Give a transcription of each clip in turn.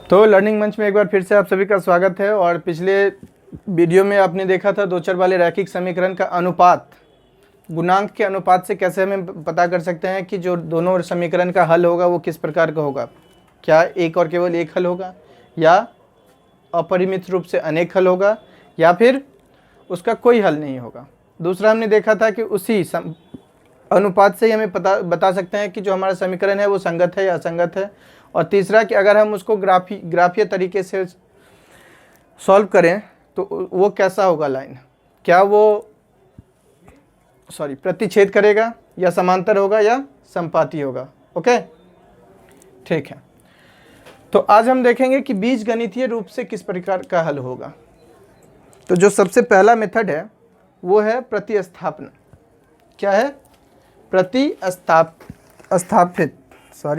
तो लर्निंग मंच में एक बार फिर से आप सभी का स्वागत है। और पिछले वीडियो में आपने देखा था दो चर वाले रैखिक समीकरण का अनुपात, गुणांक के अनुपात से कैसे हमें पता कर सकते हैं कि जो दोनों समीकरण का हल होगा वो किस प्रकार का होगा। क्या एक और केवल एक हल होगा, या अपरिमित रूप से अनेक हल होगा, या फिर उसका कोई हल नहीं होगा। दूसरा हमने देखा था कि उसी अनुपात से ही हमें बता सकते हैं कि जो हमारा समीकरण है वो संगत है या असंगत है। और तीसरा कि अगर हम उसको ग्राफीय तरीके से सॉल्व करें तो वो कैसा होगा लाइन, क्या वो प्रतिच्छेद करेगा या समांतर होगा या समपाती होगा। ओके, ठीक है। तो आज हम देखेंगे कि बीजगणितीय रूप से किस प्रकार का हल होगा। तो जो सबसे पहला मेथड है वो है प्रतिस्थापन। क्या है? प्रतिस्थापित,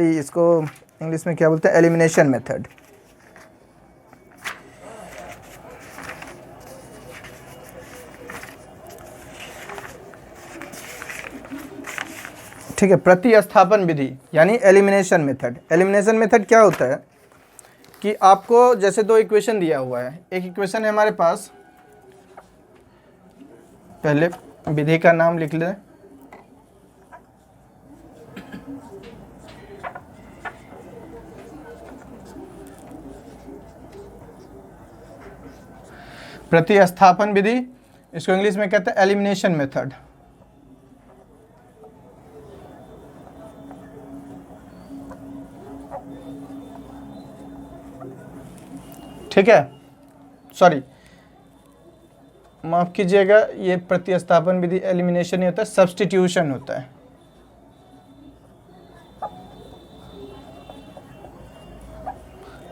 इसको इंग्लिश में क्या बोलते हैं? Elimination method. ठीक है, प्रतिस्थापन विधि यानी एलिमिनेशन मेथड। एलिमिनेशन मेथड क्या होता है कि आपको जैसे दो इक्वेशन दिया हुआ है, एक इक्वेशन है हमारे पास, पहले विधि का नाम लिख लें, प्रतिस्थापन विधि, इसको इंग्लिश में कहते हैं एलिमिनेशन मेथड। ठीक है, माफ कीजिएगा, ये प्रतिस्थापन विधि एलिमिनेशन नहीं होता है, सब्स्टिट्यूशन होता है।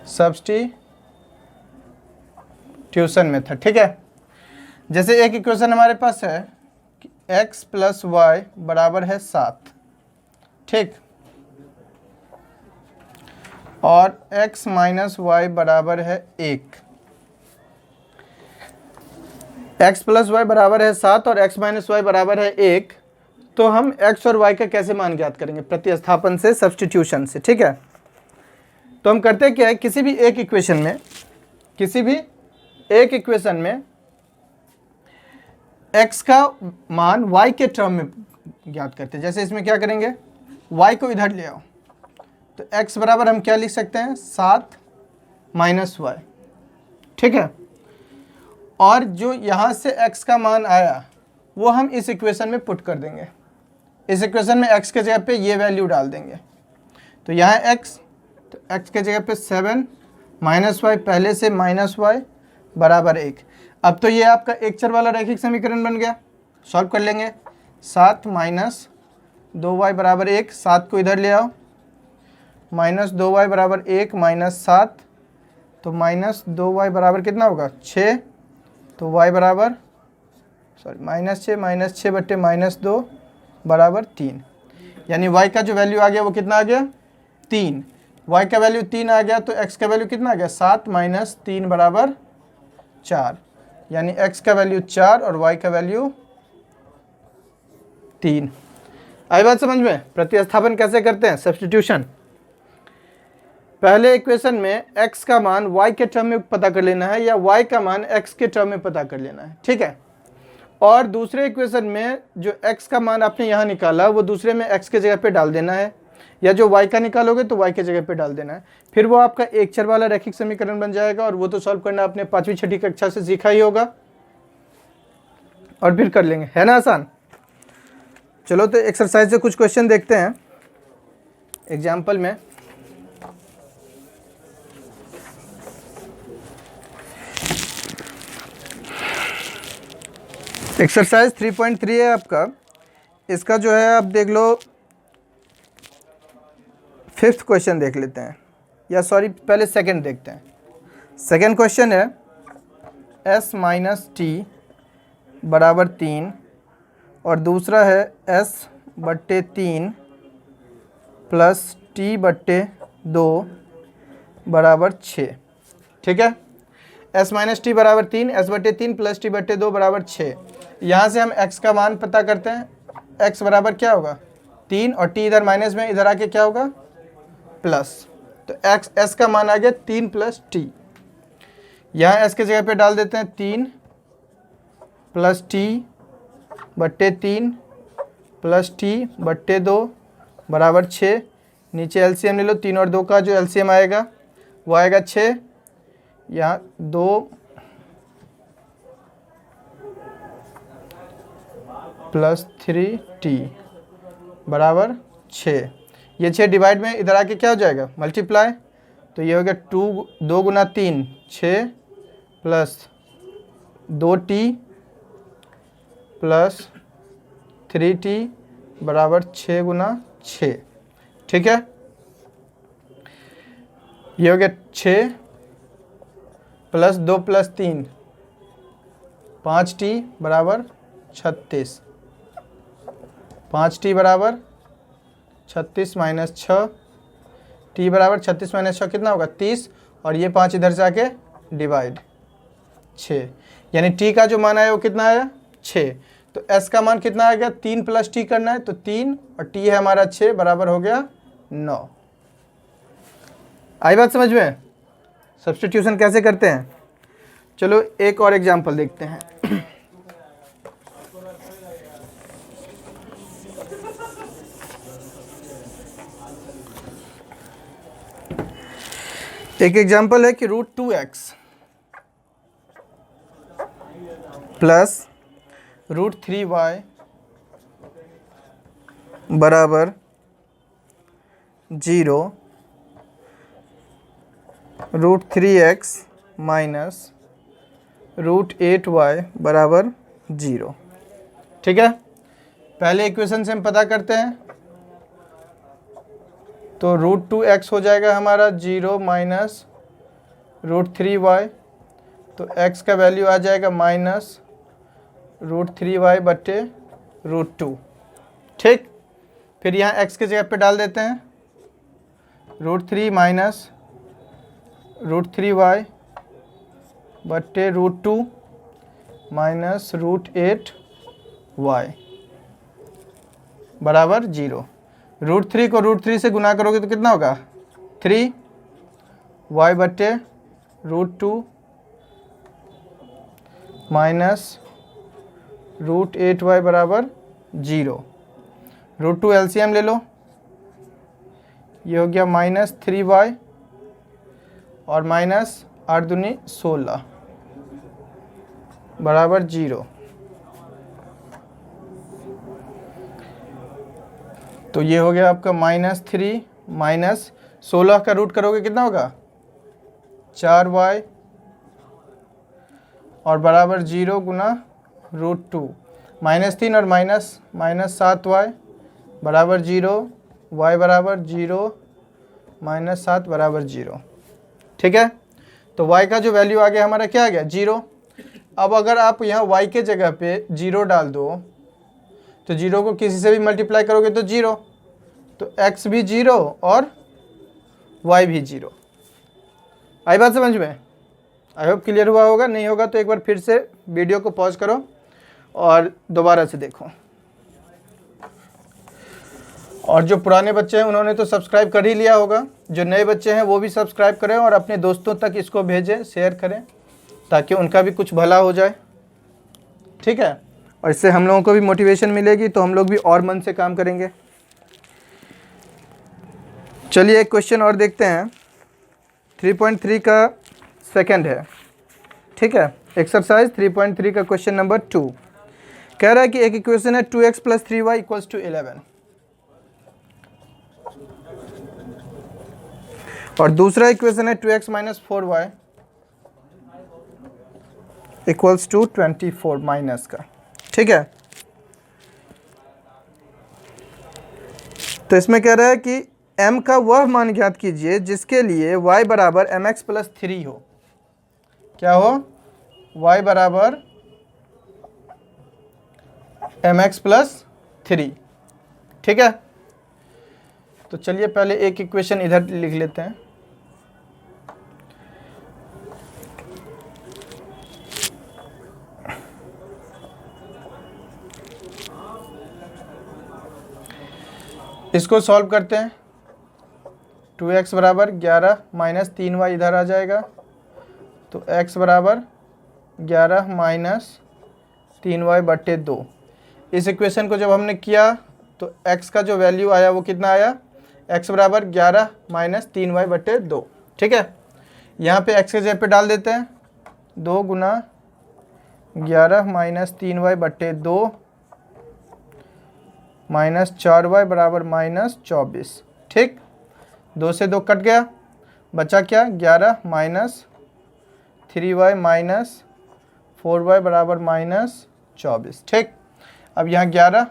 Substitution method. ठीक है, जैसे एक इक्वेशन हमारे पास है कि x + y बराबर है 7, ठीक, और x - y बराबर है 1। x + y बराबर है 7 और x - y बराबर है 1। तो हम x और y का कैसे मान ज्ञात करेंगे? प्रतिस्थापन से, सब्स्टिट्यूशन से। ठीक है, तो हम करते क्या है, किसी भी एक इक्वेशन में x का मान y के टर्म में ज्ञात करते हैं। जैसे इसमें क्या करेंगे, y को इधर ले आओ, तो x बराबर हम क्या लिख सकते हैं? 7 - y। ठीक है, और जो यहाँ से x का मान आया वो हम इस इक्वेशन में पुट कर देंगे। इस इक्वेशन में x के जगह पे ये वैल्यू डाल देंगे। तो यहाँ x, तो x के जगह पे 7 - y, पहले से -y बराबर 1। अब तो ये आपका एक चर वाला रैखिक समीकरण बन गया। सॉल्व कर लेंगे। 7 - 2y बराबर 1, 7 को इधर ले आओ, -2y बराबर 1 - 7, तो -2y बराबर कितना होगा? 6। तो y बराबर -6 बट्टे -2 बराबर 3। यानी y का जो वैल्यू आ गया वो कितना आ गया? 3। y का वैल्यू 3 आ गया, तो x का वैल्यू कितना आ गया? 7 - 3 बराबर 4। यानी x का वैल्यू 4 और y का वैल्यू 3। आई बात समझ में? प्रतिस्थापन कैसे करते हैं? सब्स्टिट्यूशन। पहले इक्वेशन में x का मान y के टर्म में पता कर लेना है, या y का मान x के टर्म में पता कर लेना है। ठीक है, और दूसरे इक्वेशन में जो x का मान आपने यहाँ निकाला वो दूसरे में x के जगह पे डाल देना है, या जो y का निकालोगे तो y के जगह पे डाल देना है। फिर वो आपका एक चर वाला रैखिक समीकरण बन जाएगा। और वो तो सॉल्व करना आपने 5वीं 6ठी कक्षा से सीखा ही होगा, और फिर कर लेंगे, है ना आसान। चलो तो एक्सरसाइज से कुछ क्वेश्चन देखते हैं एग्जाम्पल में। एक्सरसाइज 3.3 है आपका। इसका जो है आप देख लो, 5th क्वेश्चन देख लेते हैं, या पहले सेकंड देखते हैं। सेकंड क्वेश्चन है s - t बराबर 3, और दूसरा है s/3 प्लस t/2 बराबर 6। ठीक है, s - t बराबर 3, s/3 प्लस t/2 बराबर 6। यहाँ से हम x का मान पता करते हैं। x बराबर क्या होगा? 3, और t इधर माइनस में, इधर आके क्या होगा? प्लस। तो एक्स एस का मान आ गया 3 प्लस टी। यहाँ एस के जगह पे डाल देते हैं 3 प्लस टी बट्टे 3 प्लस टी बट्टे 2 बराबर 6। नीचे एलसीएम ले लो, 3 और 2 का जो एलसीएम आएगा वो आएगा 6। यहाँ 2 प्लस 3t बराबर 6। ये 6 डिवाइड में इधर आके क्या हो जाएगा, मल्टीप्लाई। तो ये हो गया 2 गुना 3 6 प्लस 2t प्लस 3t बराबर 6 गुना 6। ठीक है, ये हो गया 6 प्लस 2 प्लस 3 5t बराबर 36। 5t बराबर 36 माइनस 6, t बराबर 36 माइनस 6 कितना होगा 30, और ये 5 इधर से आके डिवाइड 6, यानी t का जो मान आया वो कितना आया 6। तो s का मान कितना आ गया, 3 प्लस t करना है तो 3 और t है हमारा 6 बराबर हो गया 9। आई बात समझ में? सब्स्टिट्यूशन कैसे करते हैं? चलो एक और एग्जांपल देखते हैं। एक एग्जांपल है कि √2x प्लस √3y बराबर 0, √3x माइनस √8y बराबर 0। ठीक है, पहले इक्वेशन से हम पता करते हैं। तो √2x हो जाएगा हमारा 0 माइनस √3y, तो x का वैल्यू आ जाएगा माइनस √3y बट्टे √2। ठीक, फिर यहाँ x के जगह पे डाल देते हैं √3 माइनस √3y बट्टे √2 माइनस √8y बराबर 0। √3 को √3 से गुना करोगे तो कितना होगा 3y बट्टे √2 माइनस √8y बराबर 0। √2 एलसीएम ले लो, ये हो गया माइनस 3y और माइनस 8 दूनी 16 बराबर 0। तो ये हो गया आपका -3 माइनस 16 का रूट करोगे कितना होगा 4y और बराबर 0 गुना √2, -3 और माइनस 7y बराबर 0, y बराबर 0 माइनस 7 बराबर 0। ठीक है, तो y का जो वैल्यू आ गया हमारा क्या आ गया 0। अब अगर आप यहाँ y के जगह पे 0 डाल दो तो 0 को किसी से भी मल्टीप्लाई करोगे तो 0, तो x भी 0 और y भी 0। आई बात समझ में? आई होप क्लियर हुआ होगा, नहीं होगा तो एक बार फिर से वीडियो को पॉज करो और दोबारा से देखो। और जो पुराने बच्चे हैं उन्होंने तो सब्सक्राइब कर ही लिया होगा, जो नए बच्चे हैं वो भी सब्सक्राइब करें और अपने दोस्तों तक इसको भेजें, शेयर करें ताकि उनका भी कुछ भला हो जाए। ठीक है, और इससे हम लोगों को भी मोटिवेशन मिलेगी तो हम लोग भी और मन से काम करेंगे। चलिए एक क्वेश्चन और देखते हैं, 3.3 का सेकंड है। ठीक है, एक्सरसाइज 3.3 का क्वेश्चन नंबर 2 कह रहा है कि एक इक्वेशन है 2x plus 3y equals to 11 और दूसरा इक्वेशन है 2x minus 4y equals to 24 minus का। ठीक है, तो इसमें कह रहा है कि m का वह मान ज्ञात कीजिए जिसके लिए y बराबर mx प्लस 3 हो। क्या हो? y बराबर mx प्लस 3। ठीक है, तो चलिए पहले एक इक्वेशन इधर लिख लेते हैं। इसको सॉल्व करते हैं। 2x बराबर 11 माइनस 3y इधर आ जाएगा, तो x बराबर 11 माइनस 3y बट्टे 2। इस इक्वेशन को जब हमने किया तो x का जो वैल्यू आया वो कितना आया, x बराबर 11 माइनस 3y बट्टे 2। ठीक है, यहाँ पे x के जगह पे डाल देते हैं, 2 गुना 11 माइनस 3y बट्टे 2 माइनस 4y बराबर माइनस 24। ठीक, 2 से 2 कट गया, बचा क्या, 11 माइनस 3y माइनस 4y बराबर माइनस 24। ठीक, अब यहाँ 11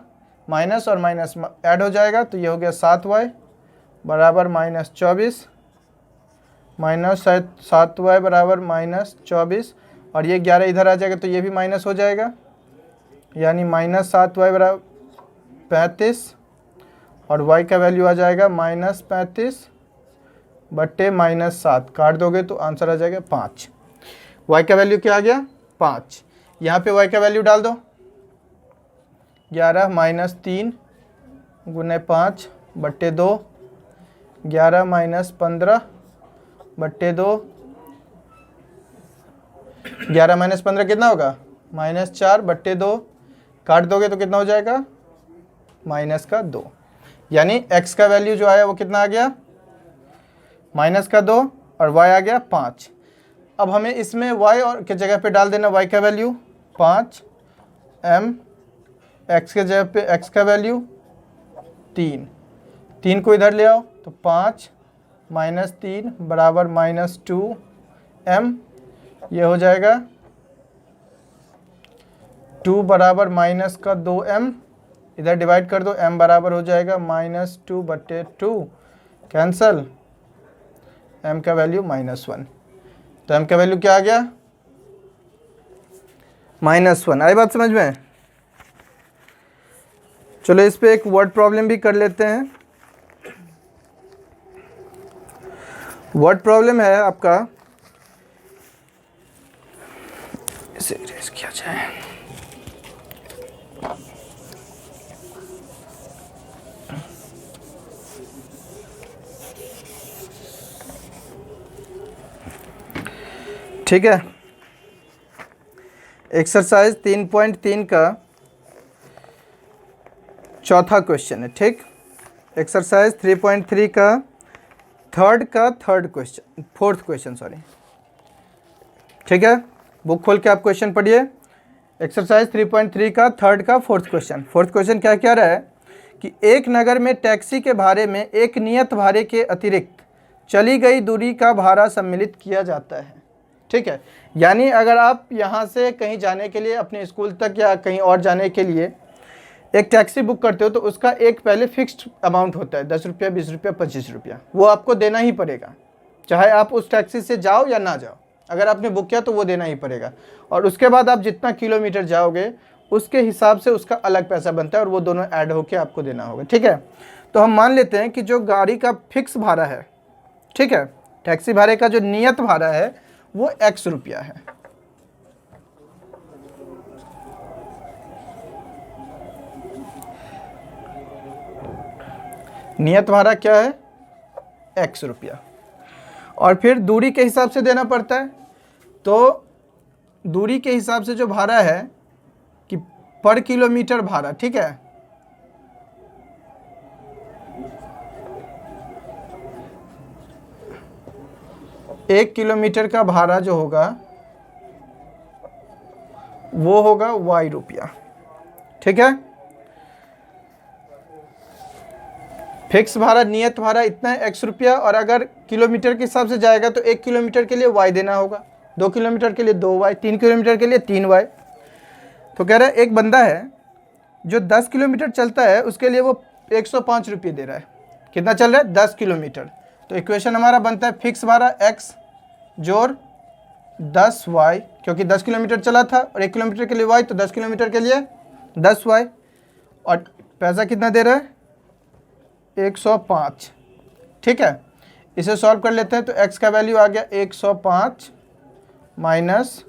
माइनस और माइनस ऐड हो जाएगा, तो ये हो गया 7y बराबर माइनस 24 माइनस 7y बराबर माइनस 24, और ये 11 इधर आ जाएगा तो ये भी माइनस हो जाएगा, यानी माइनस 7y बराबर 35, और y का वैल्यू आ जाएगा माइनस 35 बट्टे माइनस 7, काट दोगे तो आंसर आ जाएगा 5। y का वैल्यू क्या आ गया, 5। यहाँ पे y का वैल्यू डाल दो, 11 माइनस 3 गुने 5 बट्टे 2, 11 माइनस 15 बट्टे 2, 11 माइनस 15 कितना होगा, माइनस 4 बट्टे 2, काट दोगे तो कितना हो जाएगा, माइनस का 2। यानी x का वैल्यू जो आया वो कितना आ गया, माइनस का 2, और y आ गया 5। अब हमें इसमें y और के जगह पे डाल देना y का वैल्यू 5 m, x के जगह पे x का वैल्यू 3 को इधर ले आओ तो 5 माइनस 3 बराबर माइनस 2 m, ये हो जाएगा 2 बराबर माइनस का 2m, इधर डिवाइड कर दो, m बराबर हो जाएगा माइनस 2 बट्टे 2, कैंसल, m का वैल्यू -1, तो m का वैल्यू क्या आ गया, -1। आई बात समझ में? चलो इस पे एक वर्ड प्रॉब्लम भी कर लेते हैं। वर्ड प्रॉब्लम है आपका, इसे इरेज किया जाए। ठीक है, एक्सरसाइज 3.3 का चौथा क्वेश्चन है। ठीक, एक्सरसाइज 3.3 का फोर्थ क्वेश्चन सॉरी। ठीक है, बुक खोल के आप क्वेश्चन पढ़िए। एक्सरसाइज 3.3 का थर्ड का फोर्थ क्वेश्चन क्या कह रहा है कि एक नगर में टैक्सी के भाड़े में एक नियत भाड़े के अतिरिक्त चली गई दूरी का भाड़ा सम्मिलित किया जाता है। ठीक है, यानी अगर आप यहाँ से कहीं जाने के लिए, अपने स्कूल तक या कहीं और जाने के लिए एक टैक्सी बुक करते हो तो उसका एक पहले फिक्स्ड अमाउंट होता है, 10 रुपया, 20 रुपया, 25 रुपया, वो आपको देना ही पड़ेगा, चाहे आप उस टैक्सी से जाओ या ना जाओ। अगर आपने बुक किया तो वो देना ही पड़ेगा, और उसके बाद आप जितना किलोमीटर जाओगे उसके हिसाब से उसका अलग पैसा बनता है, और वो दोनों ऐड होके आपको देना होगा। ठीक है, तो हम मान लेते हैं कि जो गाड़ी का फिक्स भाड़ा है, ठीक है, टैक्सी भाड़े का जो नियत भाड़ा है वो x रुपया है। नियत भाड़ा क्या है, x रुपया, और फिर दूरी के हिसाब से देना पड़ता है। तो दूरी के हिसाब से जो भाड़ा है कि पर किलोमीटर भाड़ा, ठीक है, एक किलोमीटर का भाड़ा जो होगा वो होगा y रुपया। ठीक है, फिक्स भाड़ा, नियत भाड़ा इतना है x रुपया, और अगर किलोमीटर के हिसाब से जाएगा तो 1 किलोमीटर के लिए y देना होगा, 2 किलोमीटर के लिए 2y, 3 किलोमीटर के लिए 3y। तो कह रहा है एक बंदा है जो 10 किलोमीटर चलता है, उसके लिए वो 105 रुपये दे रहा है। कितना चल रहा है, 10 किलोमीटर। तो इक्वेशन हमारा बनता है फिक्स भाड़ा x जोड़ 10y, क्योंकि 10 किलोमीटर चला था, और 1 किलोमीटर के लिए y, तो 10 किलोमीटर के लिए 10y, और पैसा कितना दे रहा है, 105। ठीक है, इसे सॉल्व कर लेते हैं, तो x का वैल्यू आ गया 105 माइनस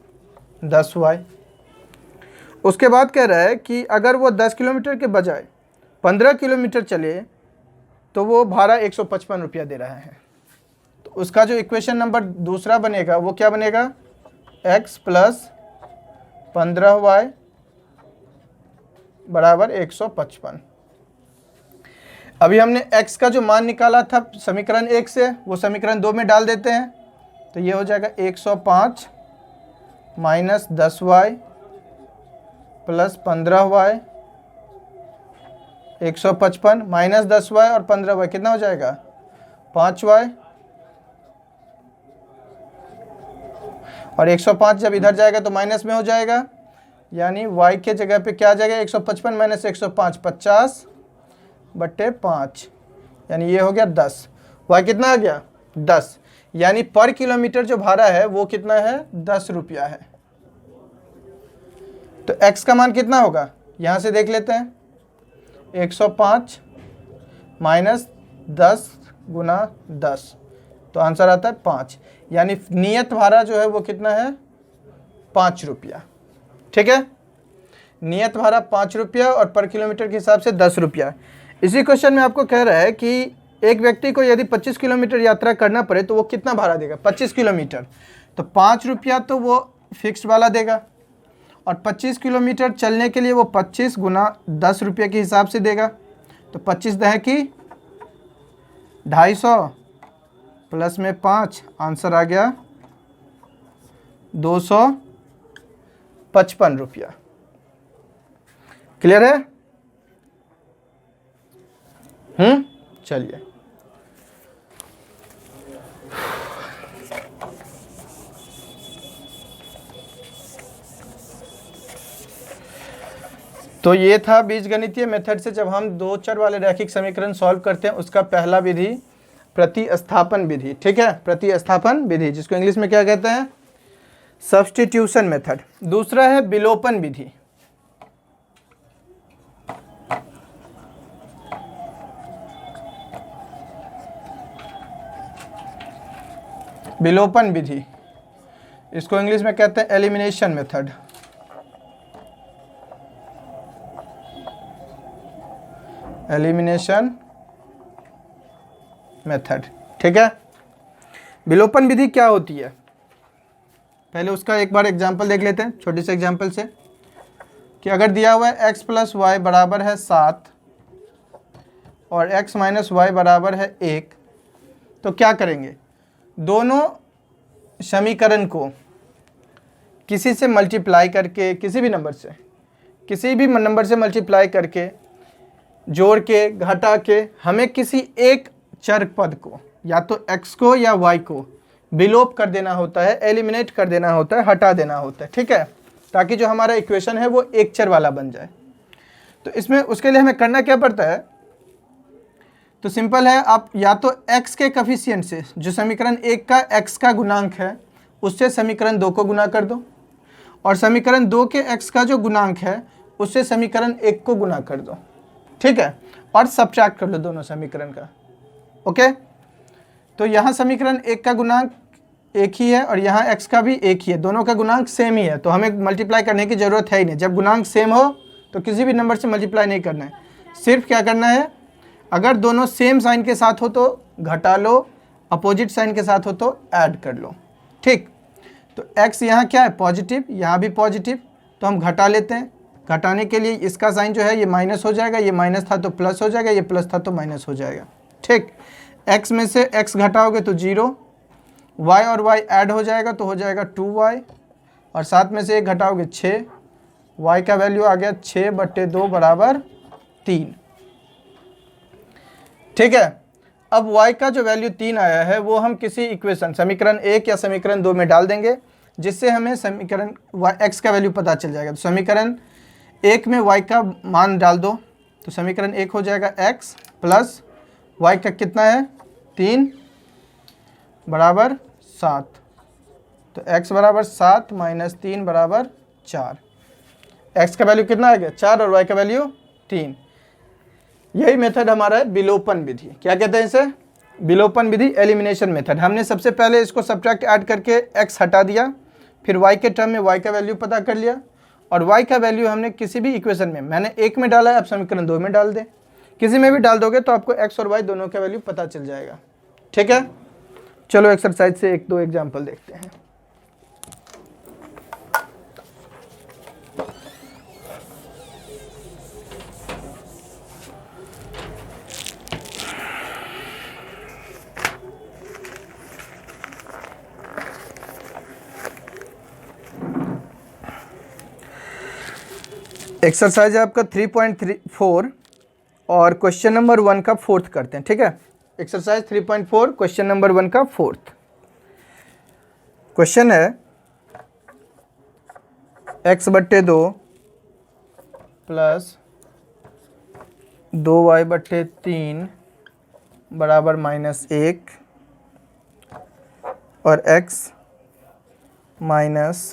10y। उसके बाद कह रहा है कि अगर वो 10 किलोमीटर के बजाय 15 किलोमीटर चले तो वो भाड़ा 155 रुपया दे रहा है। उसका जो इक्वेशन नंबर दूसरा बनेगा वो क्या बनेगा, x प्लस 15y बराबर 155। अभी हमने x का जो मान निकाला था समीकरण 1 से, वो समीकरण 2 में डाल देते हैं, तो ये हो जाएगा 105 minus 10y plus 15y 155 minus 10y और 15y कितना हो जाएगा 5y, और 105 जब इधर जाएगा तो माइनस में हो जाएगा, यानी y के जगह पे क्या आ जाएगा 155 माइनस 105 50/5, यानी ये हो गया 10। y कितना आ गया 10, यानी पर किलोमीटर जो भाड़ा है वो कितना है 10 रुपया है। तो x का मान कितना होगा यहाँ से देख लेते हैं, 105 माइनस 10 गुना 10, तो आंसर आता है 5, यानी नियत भाड़ा जो है वो कितना है 5 रुपया। ठीक है, नियत भाड़ा 5 रुपया और पर किलोमीटर के हिसाब से 10 रुपया। इसी क्वेश्चन में आपको कह रहा है कि एक व्यक्ति को यदि 25 किलोमीटर यात्रा करना पड़े तो वो कितना भाड़ा देगा 25 किलोमीटर, तो 5 रुपया तो वो फिक्स्ड वाला देगा, और 25 किलोमीटर चलने के लिए वो 25 गुना 10 रुपये के हिसाब से देगा, तो 25 दह की 250 प्लस में 5, आंसर आ गया 255 रुपया। क्लियर है? चलिए, तो ये था बीजगणितीय मेथड से जब हम 2 चर वाले रैखिक समीकरण सॉल्व करते हैं, उसका पहला विधि प्रतिस्थापन विधि। ठीक है, प्रतिस्थापन विधि, जिसको इंग्लिश में क्या कहते हैं सब्स्टिट्यूशन मेथड। दूसरा है विलोपन विधि। विलोपन विधि, इसको इंग्लिश में कहते हैं एलिमिनेशन मेथड। Elimination method. ठीक है, विलोपन विधि क्या होती है, पहले उसका एक बार एग्जांपल देख लेते हैं, छोटे से एग्जांपल से, कि अगर दिया हुआ है x प्लस वाई बराबर है 7 और x माइनस वाई बराबर है 1, तो क्या करेंगे, दोनों समीकरण को किसी से मल्टीप्लाई करके, किसी भी नंबर से मल्टीप्लाई करके, जोड़ के, घटा के, हमें किसी एक चर पद को, या तो x को या y को विलोप कर देना होता है, एलिमिनेट कर देना होता है, हटा देना होता है। ठीक है, ताकि जो हमारा इक्वेशन है वो एक चर वाला बन जाए। तो इसमें उसके लिए हमें करना क्या पड़ता है, तो सिंपल है, आप या तो x के कोफिशिएंट से, जो समीकरण 1 का x का गुणांक है उससे समीकरण 2 को गुना कर दो, और समीकरण 2 के x का जो गुणांक है उससे समीकरण 1 को गुना कर दो। ठीक है, और सब्ट्रैक्ट कर लो दोनों समीकरण का। ओके, तो यहाँ समीकरण 1 का गुणांक 1 ही है और यहाँ x का भी 1 ही है, दोनों का गुणांक सेम ही है, तो हमें मल्टीप्लाई करने की ज़रूरत है ही नहीं। जब गुणांक सेम हो तो किसी भी नंबर से मल्टीप्लाई नहीं करना है, सिर्फ क्या करना है, अगर दोनों सेम साइन के साथ हो तो घटा लो, अपोजिट साइन के साथ हो तो ऐड कर लो। ठीक, तो x यहाँ क्या है पॉजिटिव, यहाँ भी पॉजिटिव, तो हम घटा लेते हैं। घटाने के लिए इसका साइन जो है ये माइनस हो जाएगा, ये माइनस था तो प्लस हो जाएगा, ये प्लस था तो माइनस हो जाएगा। ठीक, x में से x घटाओगे तो 0, y और y ऐड हो जाएगा तो हो जाएगा 2y, और 7 में से 1 घटाओगे 6, y का वैल्यू आ गया 6/2 बराबर 3। ठीक है, अब y का जो वैल्यू 3 आया है वो हम किसी इक्वेशन समीकरण 1 या समीकरण 2 में डाल देंगे, जिससे हमें समीकरण x का वैल्यू पता चल जाएगा। तो समीकरण 1 में y का मान डाल दो, तो समीकरण 1 हो जाएगा x प्लस y का कितना है 3 बराबर 7, तो x बराबर 7 माइनस 3 बराबर 4। x का वैल्यू कितना आ गया 4 और y का वैल्यू 3। यही मेथड हमारा है विलोपन विधि। क्या कहते हैं इसे, विलोपन विधि, एलिमिनेशन मेथड। हमने सबसे पहले इसको सब्ट्रैक्ट ऐड करके x हटा दिया, फिर y के टर्म में y का वैल्यू पता कर लिया, और y का वैल्यू हमने किसी भी इक्वेशन में, मैंने 1 में डाला है, आप समीकरण 2 में डाल दें, किसी में भी डाल दोगे तो आपको x और y दोनों का वैल्यू पता चल जाएगा। ठीक है, चलो एक्सरसाइज से एक दो एग्जाम्पल देखते हैं। एक्सरसाइज है आपका 3.4 और क्वेश्चन नंबर 1 का फोर्थ करते हैं, ठीक है। एक्सरसाइज 3.4 क्वेश्चन नंबर 1 का फोर्थ क्वेश्चन है x/2 प्लस 2y/3 बराबर -1 और x माइनस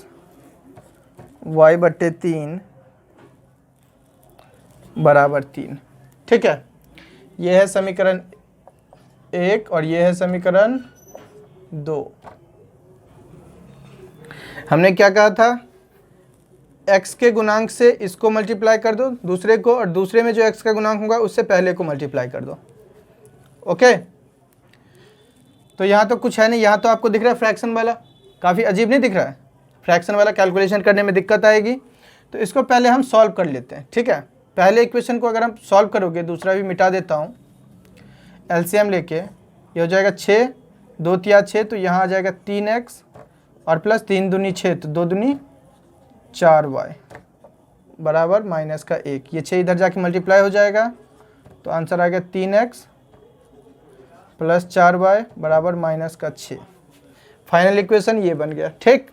y/3 बराबर 3, ठीक है। यह है समीकरण 1 और यह है समीकरण 2। हमने क्या कहा था, x के गुणांक से इसको मल्टीप्लाई कर दो दूसरे को, और दूसरे में जो x का गुणांक होगा उससे पहले को मल्टीप्लाई कर दो। ओके, तो यहाँ तो कुछ है नहीं, यहाँ तो आपको दिख रहा है फ्रैक्शन वाला, काफ़ी अजीब नहीं दिख रहा है? फ्रैक्शन वाला कैलकुलेशन करने में दिक्कत आएगी, तो इसको पहले हम सॉल्व कर लेते हैं, ठीक है। पहले इक्वेशन को अगर हम सॉल्व करोगे, दूसरा भी मिटा देता हूँ, एलसीएम लेके ये हो जाएगा 6, 2 तिया 6, तो यहाँ आ जाएगा 3x और प्लस 3 दूनी 6, तो 2 दूनी 4y बराबर -1। ये 6 इधर जाके मल्टीप्लाई हो जाएगा, तो आंसर आ गया 3x प्लस 4y बराबर -6। फाइनल इक्वेशन ये बन गया, ठीक।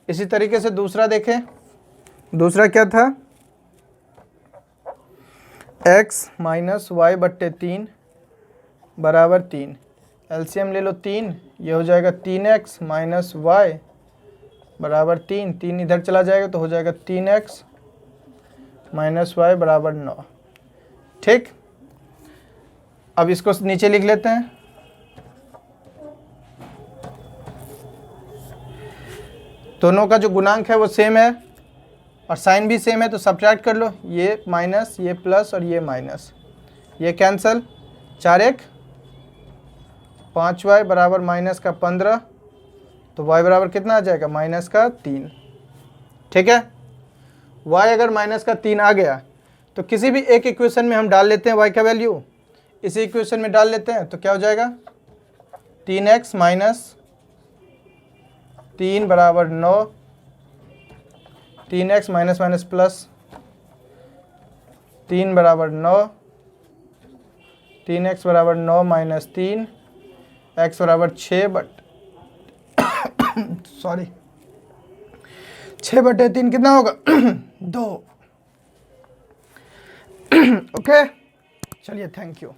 इसी तरीके से दूसरा देखें, दूसरा क्या था, x माइनस y/3 बराबर 3। एलसीएम ले लो 3, ये हो जाएगा 3x माइनस y बराबर 3। 3 इधर चला जाएगा तो हो जाएगा 3x माइनस y बराबर 9, ठीक। अब इसको नीचे लिख लेते हैं। दोनों का जो गुणांक है वो सेम है और साइन भी सेम है, तो सब्ट्रैक्ट कर लो, ये माइनस, ये प्लस और ये माइनस, ये कैंसल, 4x 5y बराबर -15, तो y बराबर कितना आ जाएगा, -3, ठीक है। y अगर -3 आ गया तो किसी भी एक इक्वेशन में हम डाल लेते हैं y का वैल्यू, इसी इक्वेशन में डाल लेते हैं, तो क्या हो जाएगा, 3x माइनस 3 बराबर 9, 3x माइनस माइनस प्लस 3 बराबर 9, 3x बराबर 9 माइनस 3, x बराबर 6 सॉरी 6/3 कितना होगा 2। ओके, चलिए, थैंक यू।